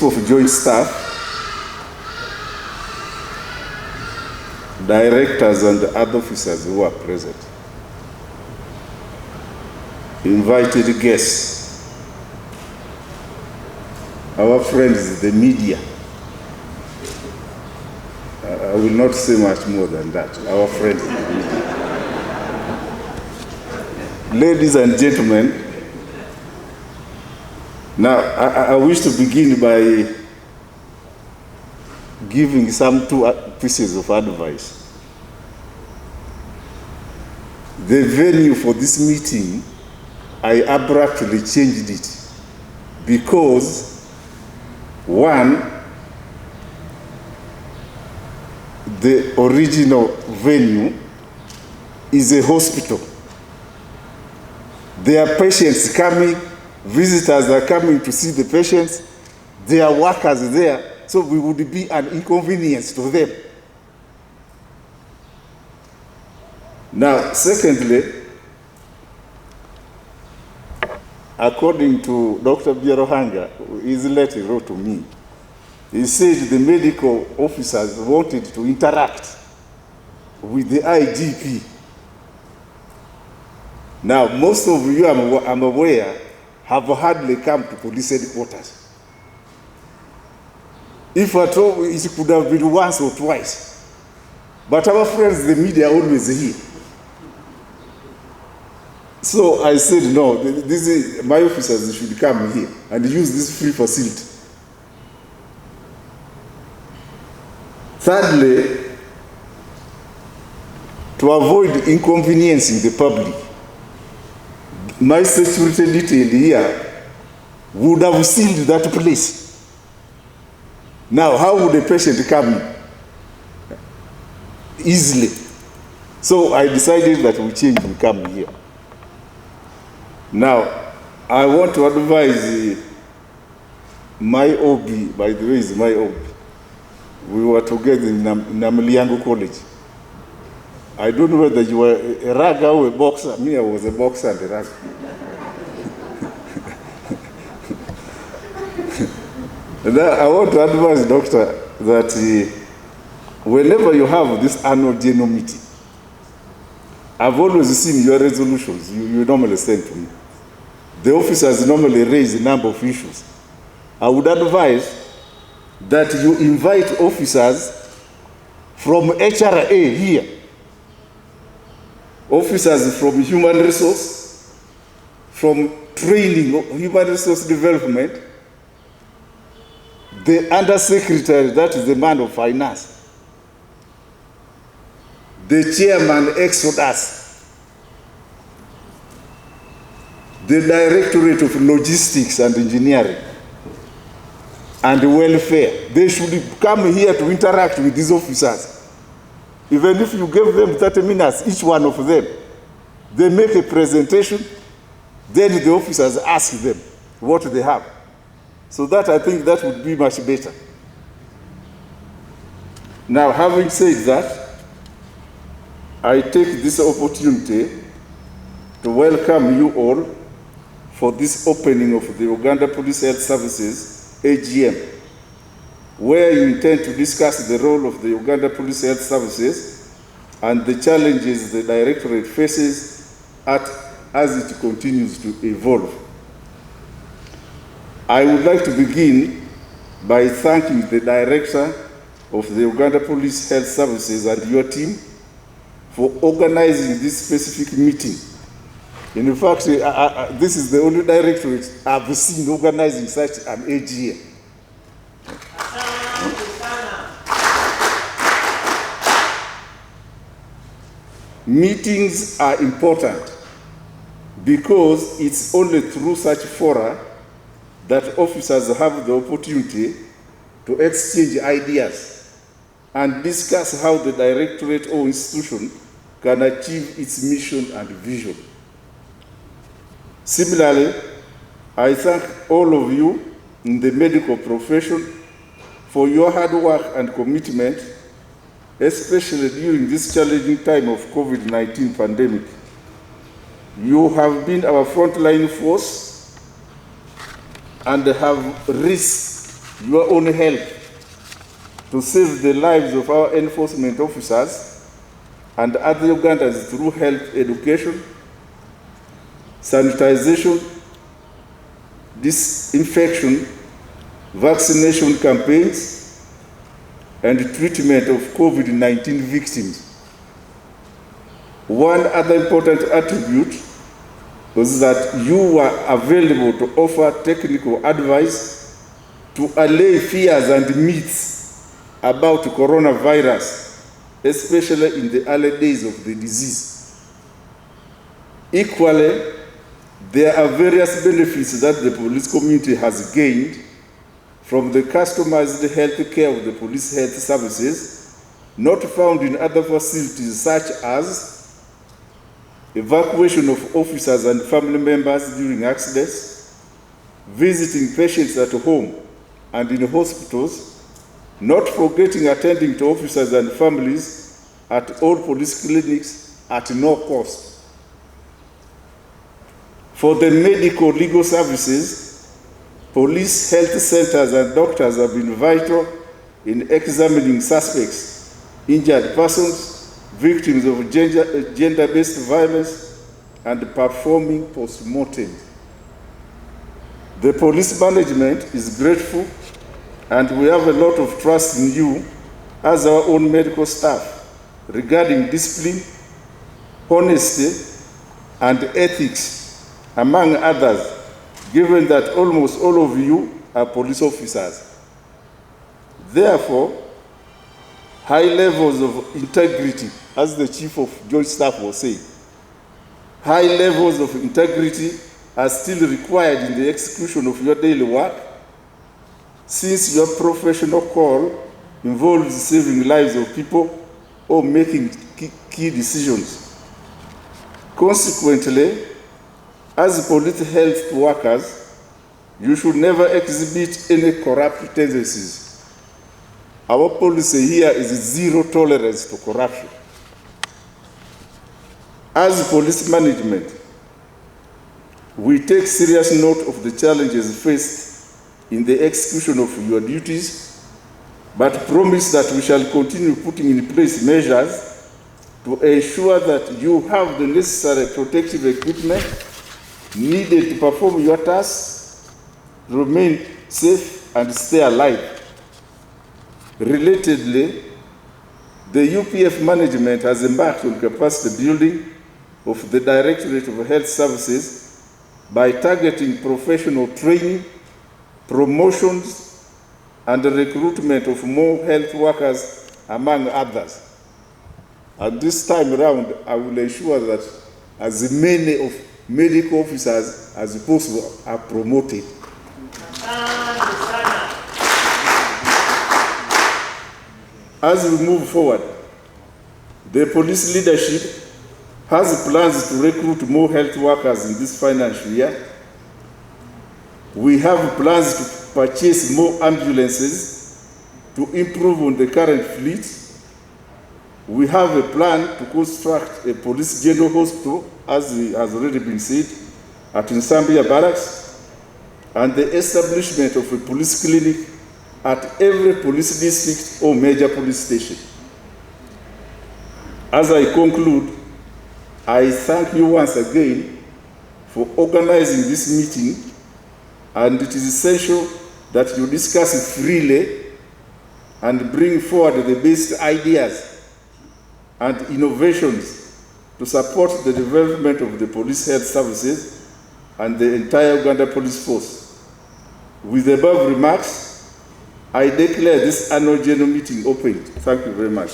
Chief of Joint Staff, directors and other officers who are present, invited guests, our friends, the media. I will not say much more than that. Our friends, the media. Ladies and gentlemen, now I wish to begin by giving some two pieces of advice. The venue for this meeting, I abruptly changed it because, one, the original venue is a hospital. There are patients coming, visitors are coming to see the patients, there are workers there, so we would be an inconvenience to them. Now, secondly, according to Dr. Byerohanga, his letter he wrote to me, he said the medical officers wanted to interact with the IGP. Now, most of you, I'm aware, have hardly come to police headquarters. If at all, it could have been once or twice. But our friends, the media, are always here. So I said, no, my officers should come here and use this free facility. Thirdly, to avoid inconveniencing the public, my security detail here would have sealed that place. Now, how would a patient come in? Easily. So I decided that we change and come here. Now, I want to advise my OB, by the way, is my OB. We were together in Namiliango College. I don't know whether you were a rugger or a boxer. Me, I was a boxer and a rugger. I want to advise, Doctor, that whenever you have this annual general meeting, I've always seen your resolutions you normally send to me. The officers normally raise a number of issues. I would advise that you invite officers from HRA here, officers from human resource, from training, human resource development, the undersecretary, that is the man of finance, the chairman Exodus, the directorate of logistics and engineering, and welfare. They should come here to interact with these officers. Even if you give them 30 minutes, each one of them, they make a presentation, then the officers ask them what they have. So that, I think that would be much better. Now, having said that, I take this opportunity to welcome you all for this opening of the Uganda Police Health Services AGM, where you intend to discuss the role of the Uganda Police Health Services and the challenges the Directorate faces as it continues to evolve. I would like to begin by thanking the Director of the Uganda Police Health Services and your team for organizing this specific meeting. In fact, this is the only directorate I've seen organizing such an AGM. Meetings are important because it's only through such fora that officers have the opportunity to exchange ideas and discuss how the directorate or institution can achieve its mission and vision. Similarly, I thank all of you in the medical profession for your hard work and commitment, especially during this challenging time of COVID-19 pandemic. You have been our frontline force and have risked your own help to save the lives of our enforcement officers and other Ugandans through health education, sanitization, disinfection, vaccination campaigns, and treatment of COVID-19 victims. One other important attribute was that you were available to offer technical advice to allay fears and myths about coronavirus, especially in the early days of the disease. Equally, there are various benefits that the police community has gained from the customized health care of the police health services, not found in other facilities such as evacuation of officers and family members during accidents, visiting patients at home and in hospitals, not forgetting attending to officers and families at all police clinics at no cost. For the medical legal services, police health centers and doctors have been vital in examining suspects, injured persons, victims of gender-based violence, and performing post-mortem. The police management is grateful, and we have a lot of trust in you as our own medical staff regarding discipline, honesty, and ethics, among others, given that almost all of you are police officers. Therefore, high levels of integrity, as the Chief of Joint Staff was saying, high levels of integrity are still required in the execution of your daily work, since your professional call involves saving lives of people or making key decisions. Consequently, as police health workers, you should never exhibit any corrupt tendencies. Our policy here is zero tolerance to corruption. As police management, we take serious note of the challenges faced in the execution of your duties, but promise that we shall continue putting in place measures to ensure that you have the necessary protective equipment needed to perform your tasks, remain safe, and stay alive. Relatedly, the UPF management has embarked on capacity building of the Directorate of Health Services by targeting professional training, promotions, and the recruitment of more health workers, among others. And this time around, I will ensure that as many of medical officers as possible are promoted. As we move forward, the police leadership has plans to recruit more health workers in this financial year. We have plans to purchase more ambulances to improve on the current fleet. We have a plan to construct a police general hospital, as has already been said, at Nsambia Barracks, and the establishment of a police clinic at every police district or major police station. As I conclude, I thank you once again for organizing this meeting, and it is essential that you discuss it freely and bring forward the best ideas and innovations to support the development of the police health services and the entire Uganda Police Force. With the above remarks, I declare this annual general meeting open. Thank you very much.